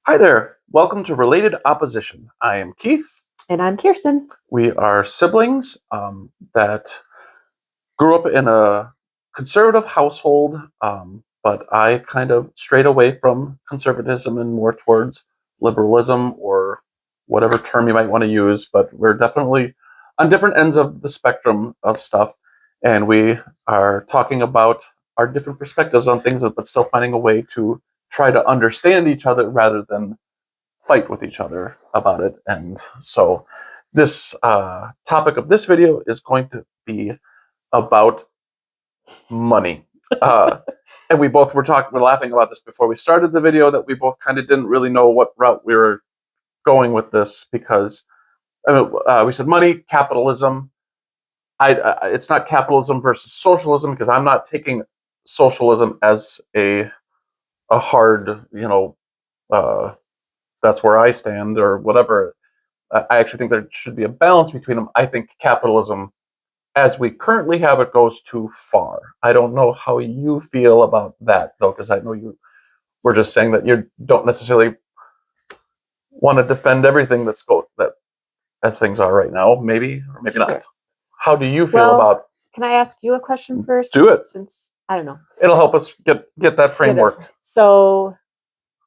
Hi there. Welcome to Related Opposition. I am Keith. And I'm Kirsten. We are siblings that grew up in a conservative household, but I kind of strayed away from conservatism and more towards liberalism or whatever term you might want to use. But we're definitely on different ends of the spectrum of stuff. And we are talking about our different perspectives on things, but still finding a way to try to understand each other rather than fight with each other about it. And so this topic of this video is going to be about money. And we both we're laughing about this before we started the video, that we both kind of didn't really know what route we were going with this, because we said money, capitalism. It's not capitalism versus socialism, because I'm not taking socialism as a hard, that's where I stand or whatever. I actually think there should be a balance between them. I think capitalism, as we currently have it, goes too far. I don't know how you feel about that, though, because I know you were just saying that you don't necessarily want to defend everything that as things are right now, maybe or maybe Sure. not. How do you feel about? Can I ask you a question first? Do it. Since I don't know. It'll help us get that framework. So,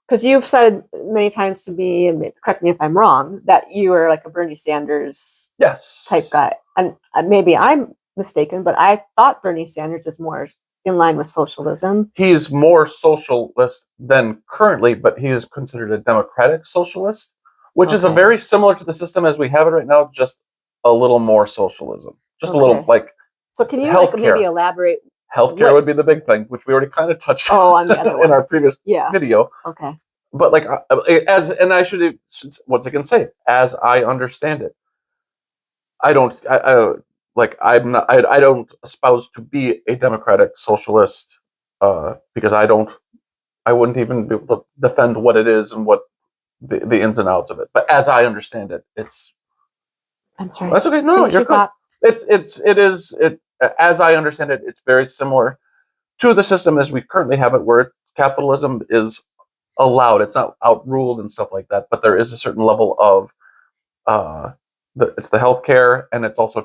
because you've said many times to me, and correct me if I'm wrong, that you are like a Bernie Sanders type guy. And maybe I'm mistaken, but I thought Bernie Sanders is more in line with socialism. He's more socialist than currently, but he is considered a democratic socialist, which is a very similar to the system as we have it right now, just a little more socialism. Just a little, like. So can you maybe elaborate? Healthcare would be the big thing, which we already kind of touched on the other one in our previous video. Okay. But I should once again say, as I understand it, I don't espouse to be a democratic socialist, because I wouldn't even be able to defend what it is and what the ins and outs of it. But as I understand it, I'm sorry. That's okay. No, you're good. As I understand it, it's very similar to the system as we currently have it, where capitalism is allowed. It's not outruled and stuff like that, but there is a certain level of it's the healthcare, and it's also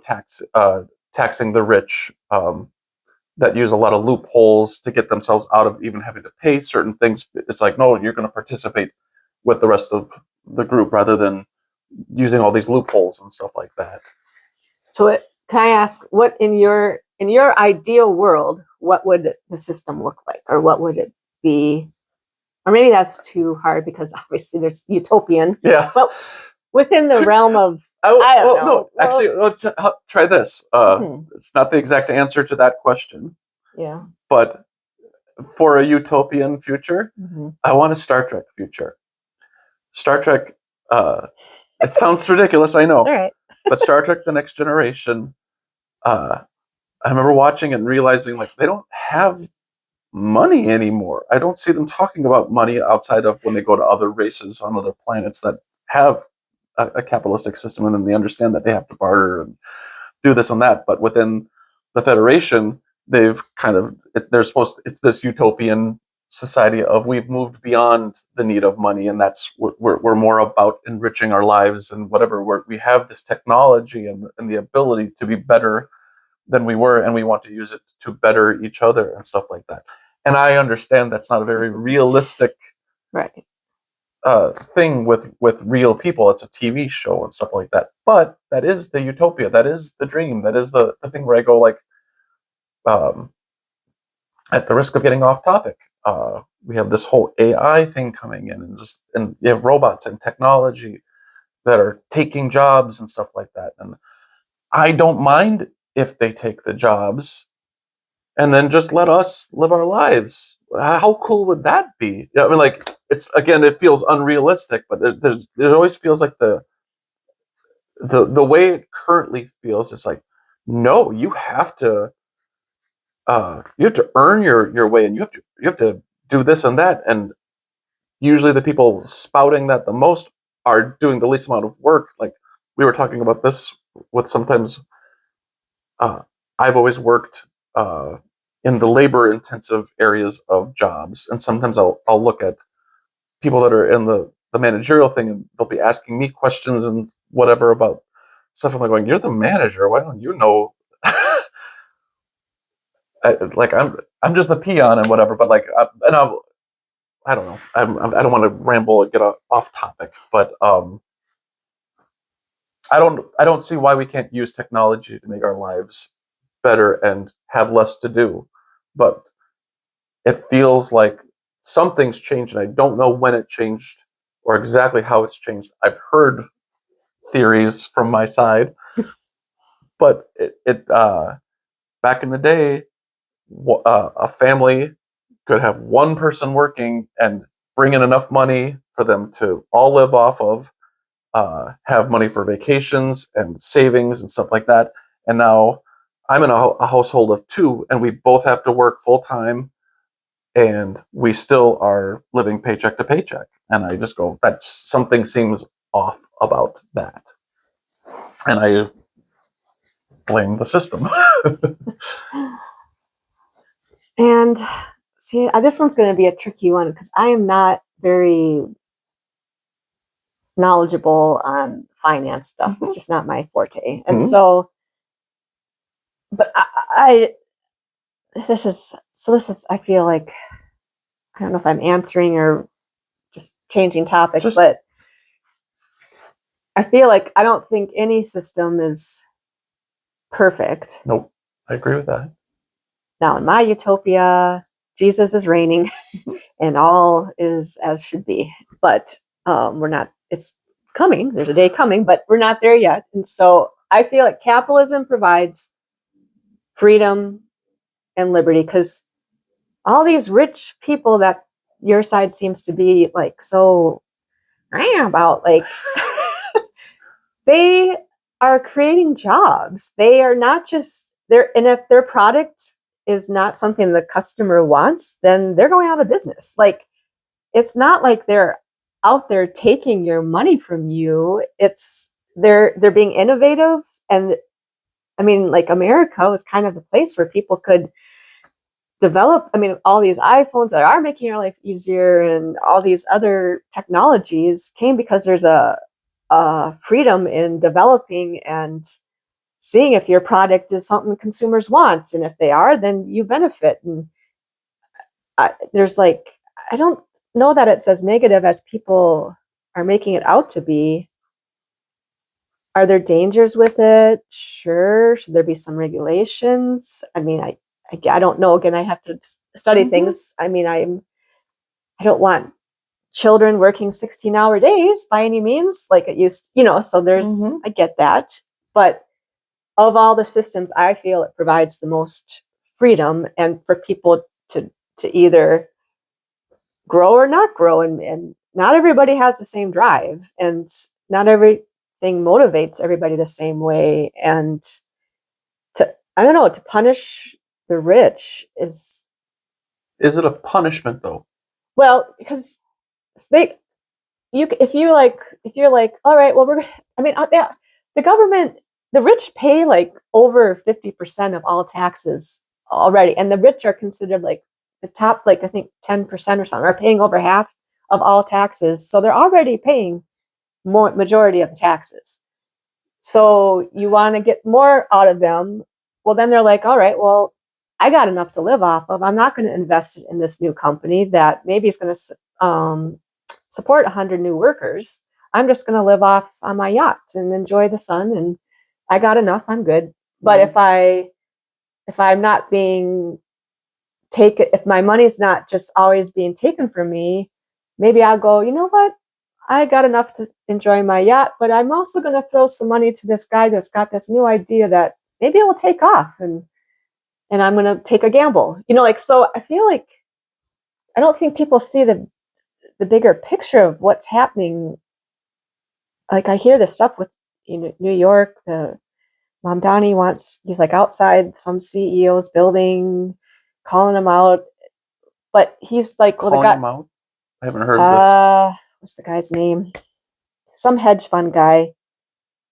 taxing the rich, that use a lot of loopholes to get themselves out of even having to pay certain things. It's like, no, you're going to participate with the rest of the group rather than using all these loopholes and stuff like that. So can I ask, what in your ideal world, what would the system look like, or what would it be? Or maybe that's too hard, because obviously there's utopian. Yeah. But within the realm of, try this. It's not the exact answer to that question. Yeah. But for a utopian future, I want a Star Trek future. Star Trek, it sounds ridiculous, I know. All right. But Star Trek: The Next Generation, I remember watching it and realizing, like, they don't have money anymore. I don't see them talking about money outside of when they go to other races on other planets that have a capitalistic system, and then they understand that they have to barter and do this and that. But within the Federation, they've it's this utopian society of, we've moved beyond the need of money, and that's we're more about enriching our lives and whatever. We have this technology and the ability to be better than we were, and we want to use it to better each other and stuff like that. And I understand that's not a very realistic thing with real people. It's a TV show and stuff like that. But that is the utopia. That is the dream. That is the thing where I go, like, at the risk of getting off topic, we have this whole AI thing coming in, and you have robots and technology that are taking jobs and stuff like that. And I don't mind if they take the jobs and then just let us live our lives. How cool would that be? I mean, like, it feels unrealistic, but there always feels like the way it currently feels is like, no, you have to earn your way, and you have to do this and that. And usually the people spouting that the most are doing the least amount of work. Like, we were talking about this with sometimes. I've always worked in the labor-intensive areas of jobs, and sometimes I'll look at people that are in the the managerial thing, and they'll be asking me questions and whatever about stuff. I'm like going, you're the manager. Why don't you know? Like I'm just the peon and whatever. But like, I don't know. I don't want to ramble and get off topic, but I don't see why we can't use technology to make our lives better and have less to do. But it feels like something's changed, and I don't know when it changed or exactly how it's changed. I've heard theories from my side, but back in the day, a family could have one person working and bring in enough money for them to all live off of, have money for vacations and savings and stuff like that. And now I'm in a household of two, and we both have to work full time, and we still are living paycheck to paycheck. And I just go, that something seems off about that. And I blame the system. And see, this one's going to be a tricky one because I am not very knowledgeable on finance stuff. It's just not my forte. And so, but this is, I feel like, I don't know if I'm answering or just changing topics, but I feel like I don't think any system is perfect. Nope. I agree with that. Now, in my utopia, Jesus is reigning and all is as should be. But we're not, it's coming. There's a day coming, but we're not there yet. And so I feel like capitalism provides freedom and liberty because all these rich people that your side seems to be like so about, like, they are creating jobs. They are not just there. And if their product is not something the customer wants, then they're going out of business. Like, it's not like they're out there taking your money from you. It's they're being innovative. And I mean, like, America was kind of the place where people could develop. I mean, all these iPhones that are making our life easier and all these other technologies came because there's a freedom in developing and seeing if your product is something consumers want, and if they are, then you benefit. And there's like, I don't know that it's as negative as people are making it out to be. Are there dangers with it? Sure. Should there be some regulations? I mean, I don't know. Again, I have to study things. I mean, I don't want children working 16-hour days by any means, like it used, so there's, I get that. But of all the systems, I feel it provides the most freedom and for people to either grow or not grow. And not everybody has the same drive, and not everything motivates everybody the same way. And I don't know, to punish the rich is it a punishment though? Well, because if you're like, all right, well, the government, the rich pay like over 50% of all taxes already, and the rich are considered like the top, like I think 10% or something, are paying over half of all taxes, so they're already paying majority of the taxes. So you want to get more out of them. Well, then they're like, all right, well, I got enough to live off of. I'm not going to invest in this new company that maybe is going to support 100 new workers. I'm just going to live off on my yacht and enjoy the sun, and I got enough. I'm good. But if I'm not being taken, if my money's not just always being taken from me, maybe I'll go, you know what? I got enough to enjoy my yacht, but I'm also going to throw some money to this guy that's got this new idea that maybe it will take off, and I'm going to take a gamble. So I feel like I don't think people see the bigger picture of what's happening. Like, I hear this stuff with New York, the Mamdani he's like outside some CEO's building, calling him out. But he's like, calling him out? I haven't heard this. What's the guy's name? Some hedge fund guy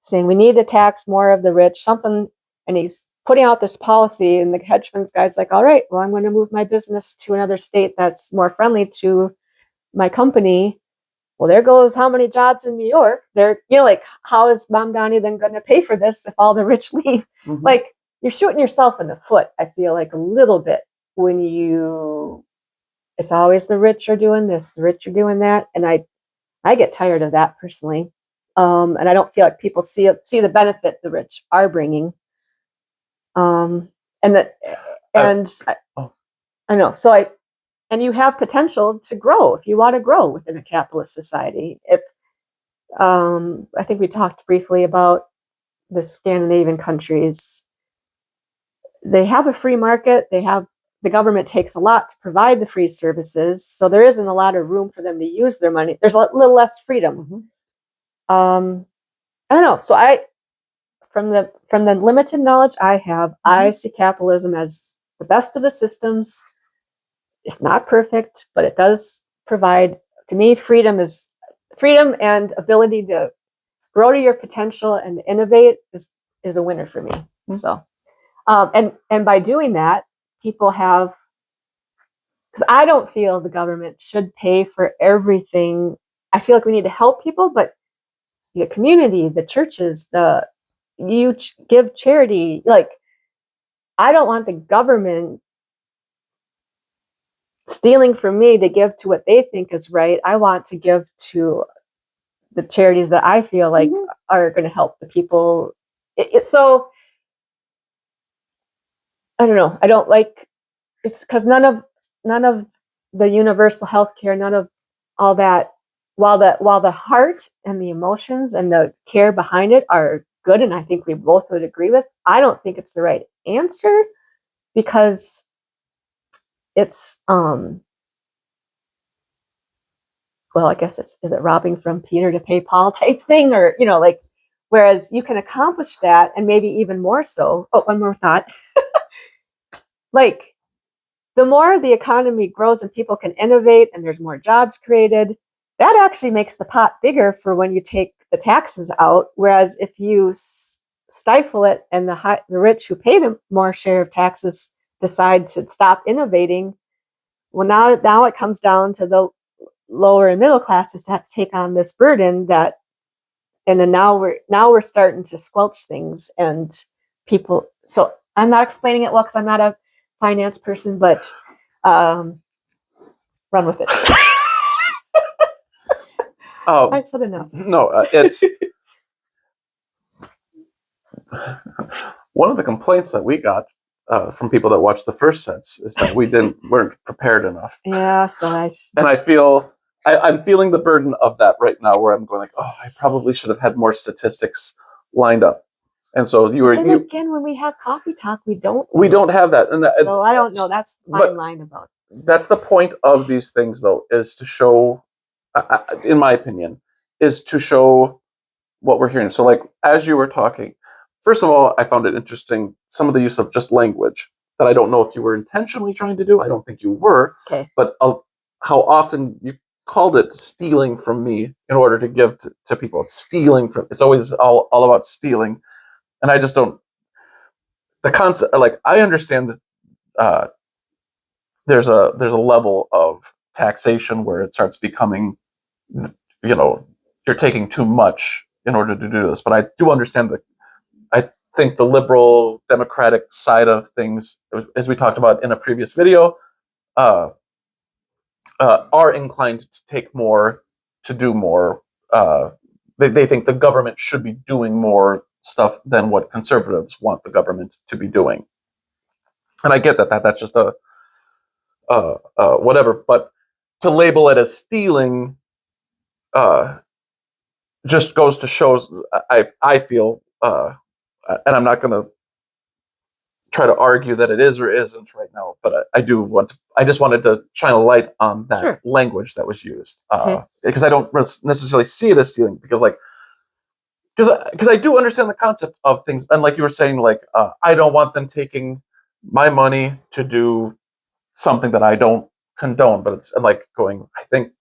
saying we need to tax more of the rich, something. And he's putting out this policy, and the hedge funds guy's like, all right, well, I'm going to move my business to another state that's more friendly to my company. well, there goes how many jobs in New York. Like, how is Mom Donnie then going to pay for this if all the rich leave? Mm-hmm. Like, you're shooting yourself in the foot, I feel like, a little bit when it's always the rich are doing this, the rich are doing that. And I get tired of that personally. And I don't feel like people see the benefit the rich are bringing. I know. So and you have potential to grow if you want to grow within a capitalist society. If I think we talked briefly about the Scandinavian countries, they have a free market. The government takes a lot to provide the free services, so there isn't a lot of room for them to use their money. There's a little less freedom. Mm-hmm. I don't know. So from the limited knowledge I have, mm-hmm. I see capitalism as the best of the systems. It's not perfect, but it does provide, to me, freedom and ability to grow to your potential and innovate is a winner for me. Mm-hmm. So, and by doing that, people have, because I don't feel the government should pay for everything. I feel like we need to help people, but the community, the churches, you give charity. Like, I don't want the government stealing from me to give to what they think is right. I want to give to the charities that I feel like mm-hmm. are going to help the people. So I don't know. I don't like, it's because none of the universal health care, none of all that, while the heart and the emotions and the care behind it are good, and I think we both would agree with, I don't think it's the right answer, because it's well, I guess is it robbing from Peter to pay Paul type thing, or like, whereas you can accomplish that and maybe even more so. Oh, one more thought. Like, the more the economy grows and people can innovate and there's more jobs created, that actually makes the pot bigger for when you take the taxes out. Whereas if you stifle it and the rich who pay the more share of taxes decide to stop innovating, well, now it comes down to the lower and middle classes to have to take on this burden and then now we're starting to squelch things and people. So I'm not explaining it well because I'm not a finance person, but run with it. I said enough. No, it's one of the complaints that we got from people that watched the first sets is that we weren't prepared enough. Yeah, so and I feel I'm feeling the burden of that right now, where I'm going like, oh, I probably should have had more statistics lined up. And so again, when we have coffee talk, we don't have that. And so I don't know. That's fine line about. That's the point of these things, though, is to show, in my opinion, is to show what we're hearing. So, like, as you were talking, first of all, I found it interesting, some of the use of just language that I don't know if you were intentionally trying to do. I don't think you were. Okay. But how often you called it stealing from me in order to give to people. It's always all about stealing. And I just don't, the concept, like, I understand that there's a level of taxation where it starts becoming, you're taking too much in order to do this. But I do understand that. I think the liberal democratic side of things, as we talked about in a previous video, are inclined to take more, to do more. They think the government should be doing more stuff than what conservatives want the government to be doing. And I get that's just a whatever. But to label it as stealing just goes to show, I feel, and I'm not going to try to argue that it is or isn't right now, but I just wanted to shine a light on that language that was used, because I don't necessarily see it as stealing, because I do understand the concept of things, and like you were saying, like, I don't want them taking my money to do something that I don't condone, but it's like going, I think,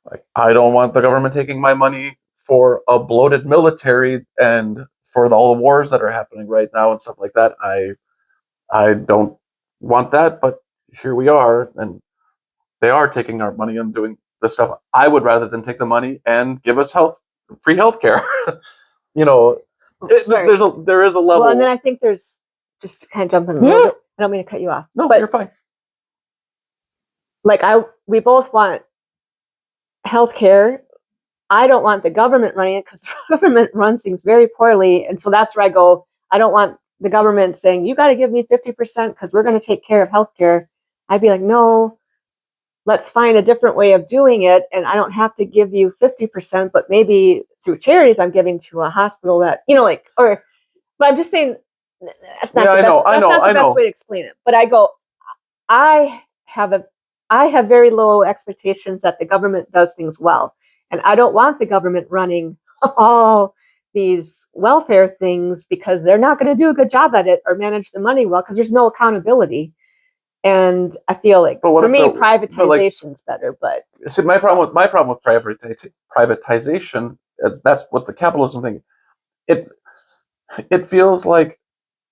like, I don't want the government taking my money for a bloated military and for all the wars that are happening right now and stuff like that. I don't want that, but here we are, and they are taking our money and doing the stuff I would rather than take the money and give us free healthcare. There is a level. Well, and then I think there's, just to kind of jump in a little bit. I don't mean to cut you off. No, but you're fine. Like we both want healthcare. I don't want the government running it because the government runs things very poorly, and so that's where I go. I don't want the government saying you got to give me 50% because we're going to take care of healthcare. I'd be like, no, let's find a different way of doing it, and I don't have to give you 50%, but maybe through charities I'm giving to a hospital that but I'm just saying that's not the best way to explain it. But I go, I have very low expectations that the government does things well. And I don't want the government running all these welfare things because they're not going to do a good job at it or manage the money well because there's no accountability. And I feel like for me, privatization's better. But see, my problem with privatization is that's what the capitalism thing. It feels like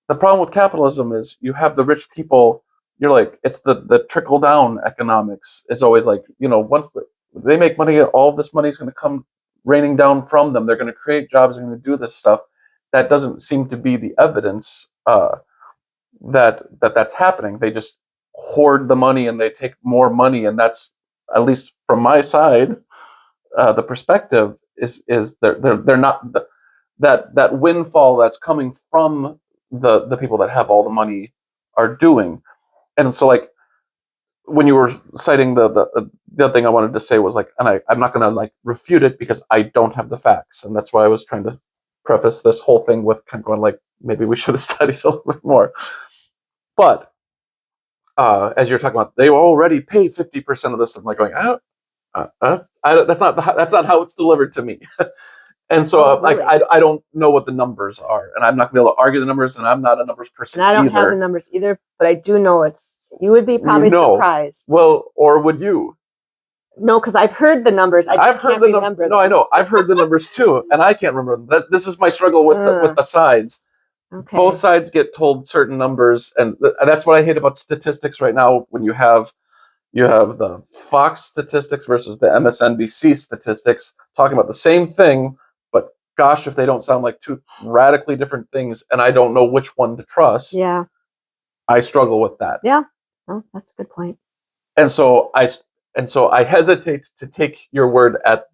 the problem with capitalism is you have the rich people. You're like, it's the trickle down economics is always like, once they make money, all of this money is going to come raining down from them. They're going to create jobs. They're going to do this stuff. That doesn't seem to be the evidence that's happening. They just hoard the money and they take more money, and that's, at least from my side, the perspective is they're not that windfall that's coming from the people that have all the money are doing. And so, like, when you were citing the other thing I wanted to say was like, and I'm not going to like refute it because I don't have the facts, and that's why I was trying to preface this whole thing with kind of going like, maybe we should have studied a little bit more. But as you're talking about, they already pay 50% of this. I'm like going, that's not how it's delivered to me. And so, really? I don't know what the numbers are, and I'm not going to be able to argue the numbers, and I'm not a numbers person. And I don't have the numbers either, but I do know you would be probably surprised. Well, or would you? No, because I've heard the numbers. I've heard the numbers. No, I know. I've heard the numbers too, and I can't remember them. This is my struggle with the sides. Okay. Both sides get told certain numbers, and that's what I hate about statistics right now. When you have the Fox statistics versus the MSNBC statistics talking about the same thing, but gosh, if they don't sound like two radically different things, and I don't know which one to trust. Yeah, I struggle with that. Yeah, oh, that's a good point. And so I hesitate to take your word at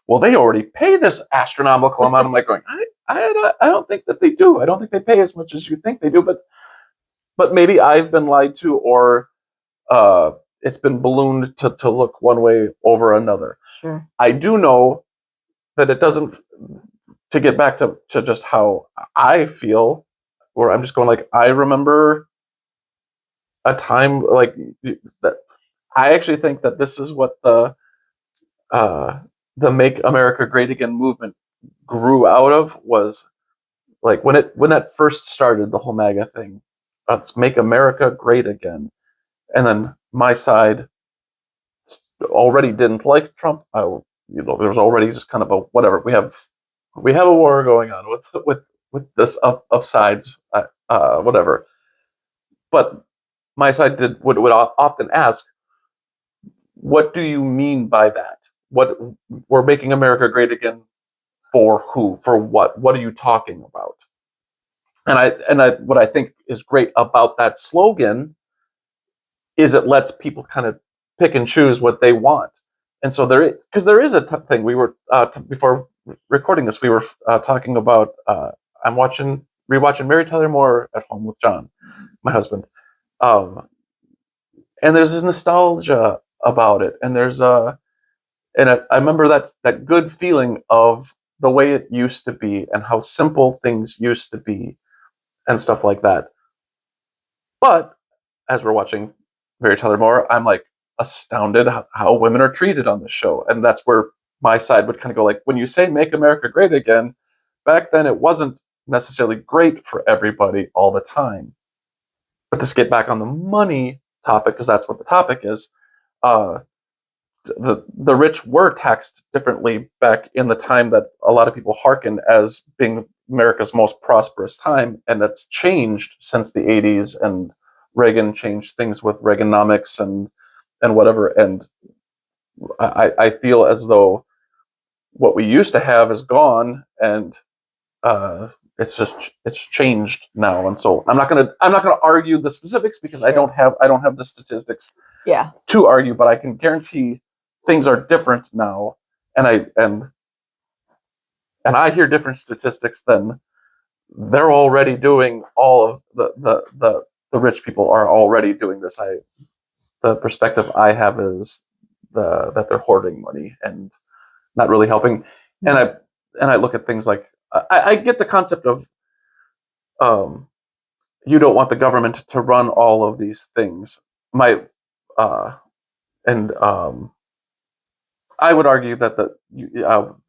well, they already pay this astronomical amount. I'm like going, I don't think that they do. I don't think they pay as much as you think they do. But maybe I've been lied to, or it's been ballooned to look one way over another. Sure. I do know that it doesn't. To get back to just how I feel, where I'm just going like, I remember a time like that. I actually think that this is what the Make America Great Again movement grew out of, was like when that first started, the whole MAGA thing. Let's make America great again. And then my side already didn't like Trump. There was already just kind of a whatever. We have a war going on with this of sides, whatever. But my side would often ask, what do you mean by that? What, we're making America great again for who? For what? What are you talking about? And what I think is great about that slogan is it lets people kind of pick and choose what they want. And so there is a thing. We were before recording this, we were talking about. I'm rewatching Mary Tyler Moore at home with John, my husband, and there's this nostalgia about it, and I remember that good feeling of the way it used to be and how simple things used to be and stuff like that. But as we're watching Mary Tyler Moore, I'm like astounded how women are treated on the show. And that's where my side would kind of go like, when you say make America great again, back then it wasn't necessarily great for everybody all the time. But to get back on the money topic, because that's what the topic is, the rich were taxed differently back in the time that a lot of people hearken as being America's most prosperous time, and that's changed since the 80s, and Reagan changed things with Reaganomics and whatever, and I feel as though what we used to have is gone, and it's changed now. And so I'm not gonna argue the specifics because Sure. I don't have the statistics Yeah. to argue, but I can guarantee things are different now, and I hear different statistics than they're already doing. All of the rich people are already doing this. The perspective I have is that they're hoarding money and not really helping. And I look at things like I get the concept of um, you don't want the government to run all of these things. My uh, and I would argue that the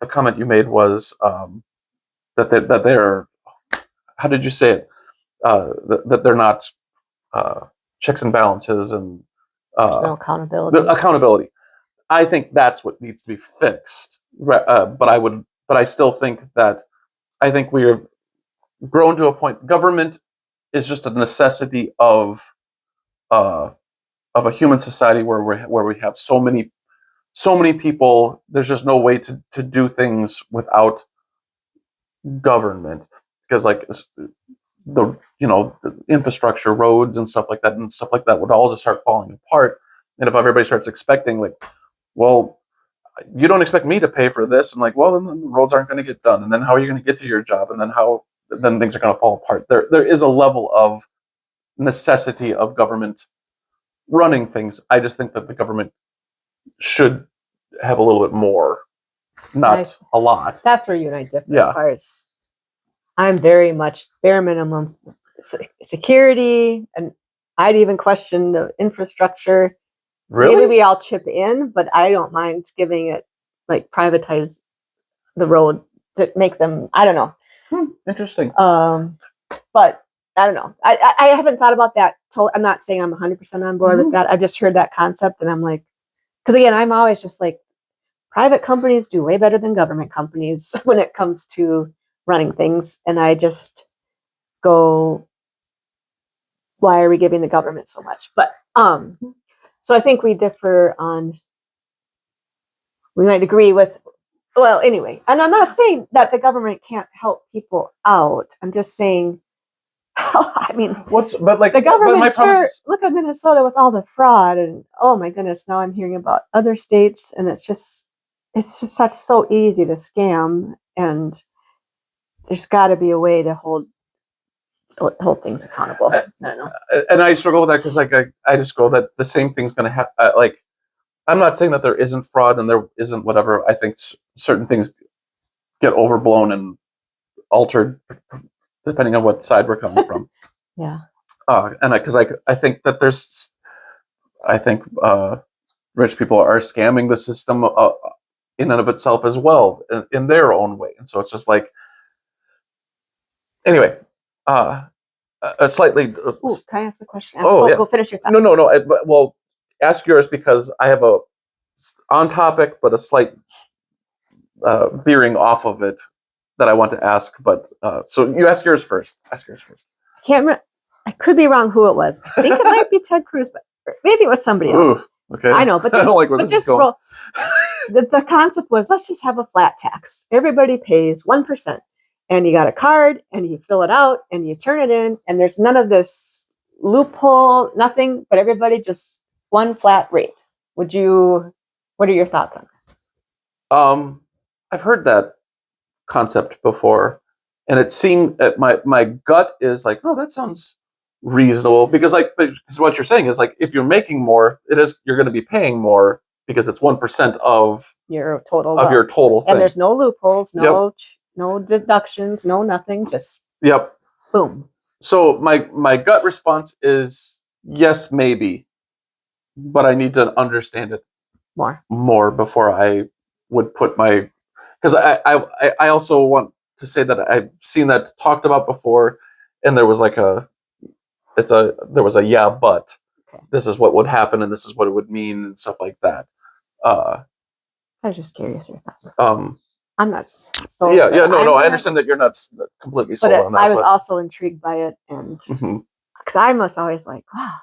comment you made was that they're how did you say it that they're not uh, checks and balances and There's no accountability. accountability. I think that's what needs to be fixed. But I still think that I think we're grown to a point. Government is just a necessity uh, of a human society where we have so many people. There's just no way to do things without government because like the infrastructure, roads and stuff like that would all just start falling apart. And if everybody starts expecting like, well, you don't expect me to pay for this, and like, well, then the roads aren't going to get done, and then how are you going to get to your job, and then things are going to fall apart. There is a level of necessity of government running things. I just think that the government should have a little bit more, not a lot. That's where you and I differ. Yeah. As far as I'm very much bare minimum security, and I'd even question the infrastructure. Really? Maybe we all chip in, but I don't mind giving it like privatize the road to make them. I don't know. Interesting. But I don't know. I haven't thought about that. I'm not saying I'm 100% on board with that. I've just heard that concept, and I'm like, because again, I'm always just like, private companies do way better than government companies when it comes to running things, and I just go, why are we giving the government so much? But so I think we differ on. We might agree with. Well, anyway, and I'm not saying that the government can't help people out. I'm just saying, I mean, the government sure. Look at Minnesota with all the fraud, and oh my goodness, now I'm hearing about other states, and it's just so easy to scam, and there's got to be a way to hold things accountable. I don't know. And I struggle with that because like I just go that the same thing's going to happen. Like I'm not saying that there isn't fraud and there isn't whatever. I think certain things get overblown and altered depending on what side we're coming from. Yeah. And because I think that I think rich people are scamming the system in and of itself as well in their own way, and so it's just like anyway. A slightly. Ooh, can I ask a question? Yeah. Go finish your thought. No. Well, ask yours because I have a on topic but a slight veering off of it that I want to ask. But so you ask yours first. Ask yours first. I can't remember. I could be wrong who it was. I think it might be Ted Cruz, but maybe it was somebody else. Ooh, okay. I know, but I don't like where this is going. The concept was, let's just have a flat tax. Everybody pays 1%. And you got a card, and you fill it out, and you turn it in, and there's none of this loophole, nothing, but everybody just one flat rate. What are your thoughts on that? I've heard that concept before, and it seemed my gut is like, oh, that sounds reasonable because what you're saying is like if you're making more, you're going to be paying more because it's 1% of your total thing. And there's no loopholes, no deductions, no nothing, just boom. So my gut response is yes, maybe, but I need to understand it more before I would put my, because I also want to say that I've seen that talked about before, and there was like there was a yeah, but this is what would happen and this is what it would mean and stuff like that. I was just curious your thoughts. I'm not sold. No, I understand that you're not completely sold on that. I was also intrigued by it, and because I was always like, wow,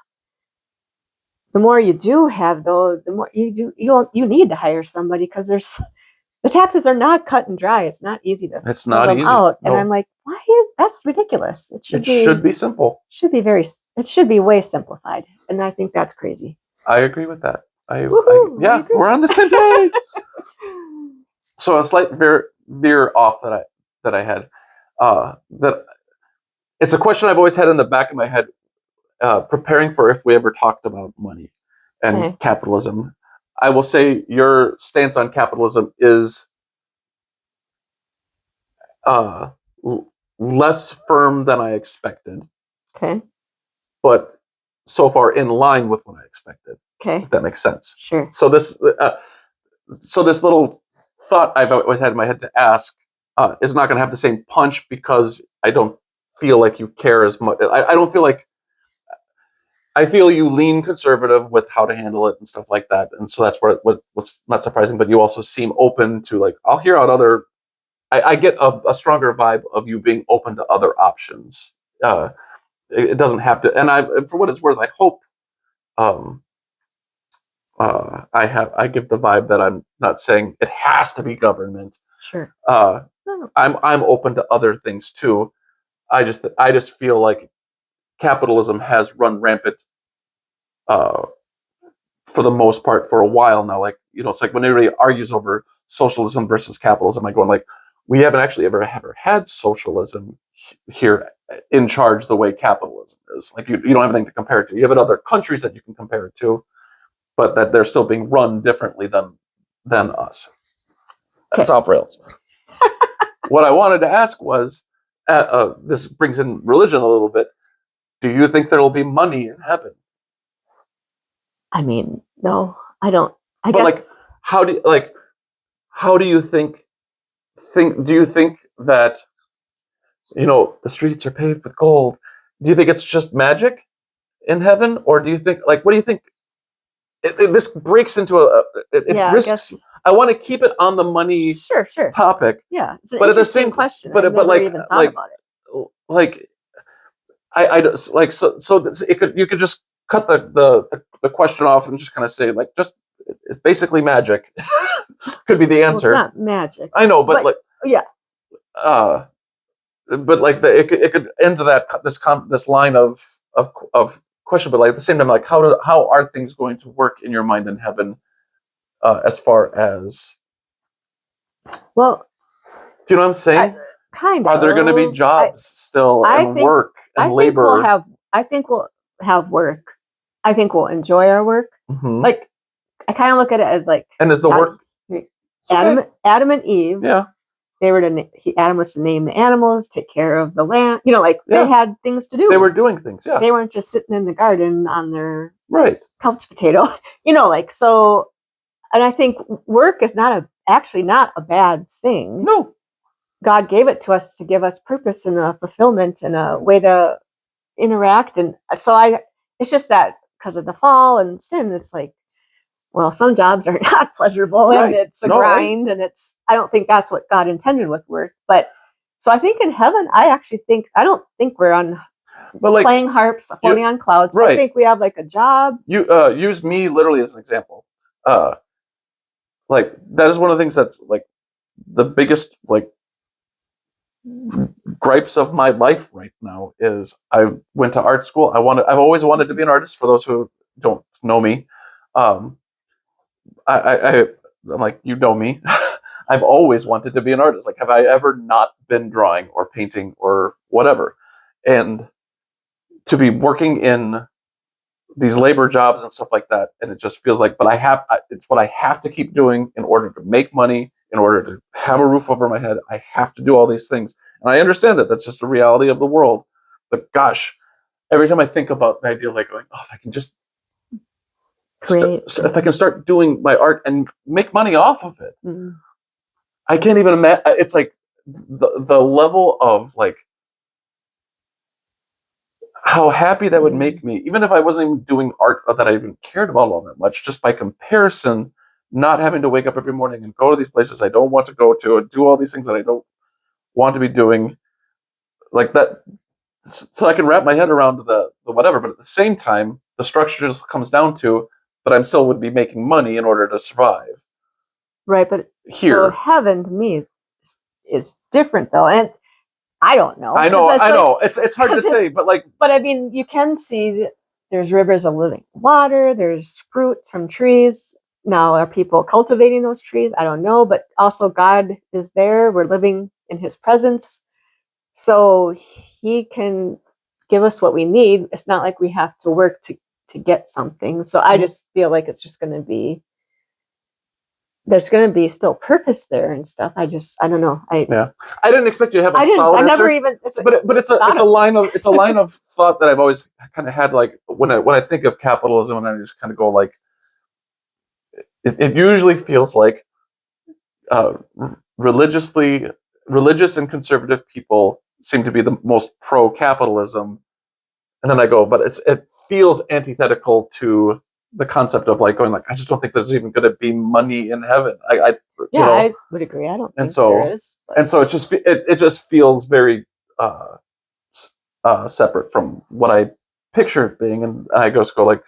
the more you do have those, the more you need to hire somebody, because the taxes are not cut and dry. It's not easy to It's fill not them easy. out. And No. I'm like, why is that's ridiculous? It should be simple. It should be way simplified. And I think that's crazy. I agree with that. Yeah, we're on the same page. So a slight veer off that I had, that it's a question I've always had in the back of my head, preparing for if we ever talked about money and capitalism. I will say your stance on capitalism is uh, less firm than I expected. Okay. But so far in line with what I expected. Okay. If that makes sense. Sure. So this little thought I've always had in my head to ask is not going to have the same punch, because I don't feel like you care as much. I don't feel like, I feel you lean conservative with how to handle it and stuff like that, and so that's what's not surprising. But you also seem open to, like, I'll hear out other. I get a stronger vibe of you being open to other options. It doesn't have to, and for what it's worth, I hope. Um, I give the vibe that I'm not saying it has to be government. Sure. I'm open to other things too. I just feel like capitalism has run rampant, for the most part, for a while now. Like, it's like when everybody argues over socialism versus capitalism, I go, like, we haven't actually ever had socialism here in charge the way capitalism is. Like, you don't have anything to compare it to. You have other countries that you can compare it to, but that they're still being run differently than us. That's off rails. What I wanted to ask was, this brings in religion a little bit. Do you think there will be money in heaven? I mean, no, I don't. I But guess. How do you think? Do you think that the streets are paved with gold? Do you think it's just magic in heaven, or do you think, what do you think? This breaks into risks. I want to keep it on the money sure topic. Yeah, it's an but interesting at the same question. But never even thought about it. I like so you could just cut the question off and just kind of say, like, just it's basically magic. Could be the answer. Well, it's not magic. I know, but yeah. But like it could end to this line of question, but like at the same time, like, how are things going to work in your mind in heaven, as far as, well, do you know what I'm saying? Kind of. Are there going to be jobs still, and work and labor? I think we'll have work. I think we'll enjoy our work. Mm-hmm. Like, I kind of look at it as like, and is the work Adam and Eve? Yeah. Adam was to name the animals, take care of the land. They had things to do. They were doing things. Yeah. They weren't just sitting in the garden on their couch potato. So, and I think work is actually not a bad thing. No. God gave it to us to give us purpose and a fulfillment and a way to interact. And so it's just that because of the fall and sin, it's like, well, some jobs are not pleasurable, and it's a grind, and I don't think that's what God intended with work. But so I think in heaven, I don't think we're on playing harps, floating on clouds. Right. I think we have like a job. You use me literally as an example. Like, that is one of the things that's like the biggest, like, gripes of my life right now is I went to art school. I've always wanted to be an artist. For those who don't know me, I'm like, you know me. I've always wanted to be an artist. Like, have I ever not been drawing or painting or whatever? And to be working in these labor jobs and stuff like that, and it just feels like, but it's what I have to keep doing in order to make money, in order to have a roof over my head. I have to do all these things, and I understand it. That's just a reality of the world. But gosh, every time I think about the idea of, like, going, if I can just if I can start doing my art and make money off of it, I can't even imagine. It's like the level of, like, how happy that would make me, even if I wasn't even doing art that I even cared about all that much. Just by comparison, not having to wake up every morning and go to these places I don't want to go to and do all these things that I don't want to be doing, like that, so I can wrap my head around the whatever. But at the same time, the structure just comes down to, but I still would be making money in order to survive. Right, but Here, so heaven to me is different though, and I don't know. I know. It's hard to say, but like, but I mean, you can see there's rivers of living water. There's fruit from trees. Now, are people cultivating those trees? I don't know, but also God is there. We're living in His presence, so He can give us what we need. It's not like we have to work to get something. So I just feel like it's just going to be, there's going to be still purpose there and stuff. I don't know. I didn't expect you to have a solid answer. never even. But it's a line of thought that I've always kind of had. Like when I think of capitalism, and I just kind of go like, it usually feels like religious and conservative people seem to be the most pro capitalism, and then I go, but it feels antithetical to the concept of like going like, I just don't think there's even going to be money in heaven. I would agree. I don't think so, there is. But. And so it just feels very separate from what I picture it being, and I just go like,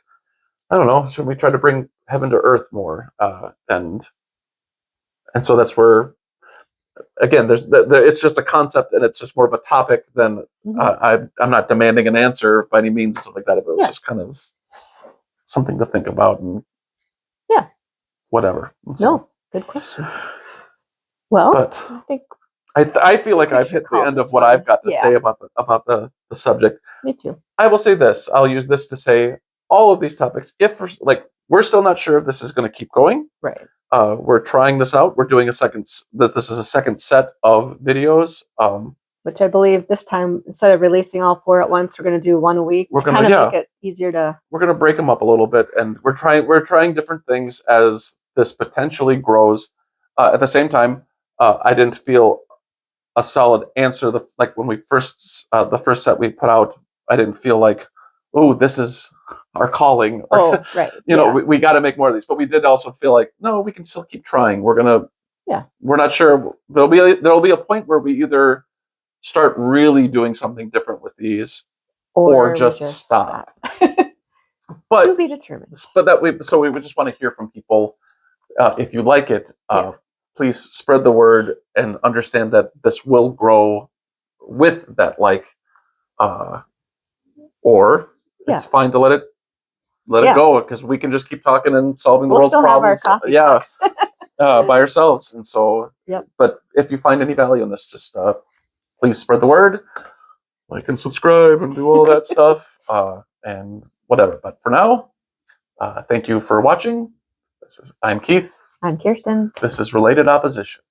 I don't know, should we try to bring heaven to earth more? And so that's where, again, it's just a concept, and it's just more of a topic than I'm not demanding an answer by any means, stuff like that. But it's just kind of something to think about, and whatever. And so, good question. Well, but I think I feel like I've hit the end of what I've got to say about the subject. Me too. I will say this. I'll use this to say all of these topics. If we're still not sure if this is going to keep going. Right. We're trying this out. We're doing a second. This is a second set of videos. Which I believe this time, instead of releasing all 4 at once, we're going to do 1 a week. We're going to make it easier to. We're going to break them up a little bit, and we're trying different things as this potentially grows. At the same time, I didn't feel a solid answer. Like when we the first set we put out, I didn't feel like, oh, this is our calling. Or, right. We got to make more of these. But we did also feel like, no, we can still keep trying. We're gonna. Yeah. We're not sure. There'll be a point where we either start really doing something different with these, or just stop. But to be determined. But we would just want to hear from people. If you like it, please spread the word and understand that this will grow with that or it's fine to let it go, because we can just keep talking and solving the world's problems. By ourselves. And so, but if you find any value in this, just please spread the word, like and subscribe and do all that stuff, and whatever. But for now, thank you for watching. I'm Keith. I'm Kirsten. This is Related Opposition.